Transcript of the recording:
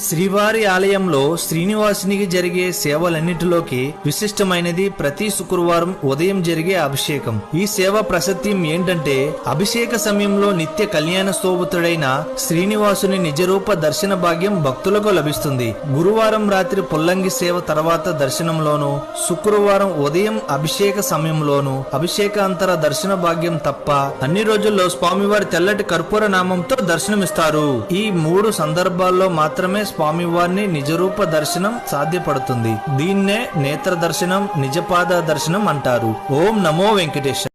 శ్రీవారి ఆలయంలో శ్రీనివాసునికి జరిగే సేవలన్నిటిలోకి విశిష్టమైనది ప్రతి శుక్రవారం ఉదయం జరిగే అభిషేకం. ఈ సేవ ప్రసత్యం ఏంటంటే, అభిషేక సమయంలో నిత్య కళ్యాణ స్తోభుతుడైన శ్రీనివాసుని నిజరూప దర్శన భాగ్యం భక్తులకు లభిస్తుంది. గురువారం రాత్రి పుల్లంగి సేవ తర్వాత దర్శనంలోను, శుక్రవారం ఉదయం అభిషేక సమయంలోను అభిషేకాంతర దర్శన భాగ్యం తప్ప అన్ని రోజుల్లో స్వామివారి తెల్లటి కర్పూర నామంతో దర్శనమిస్తారు. ఈ 3 సందర్భాల్లో మాత్రమే స్వామివారిని నిజరూప దర్శనం సాధ్యపడుతుంది. దీన్నే నేత్ర దర్శనం, నిజపాద దర్శనం అంటారు. ఓం నమో వెంకటేశ్వర.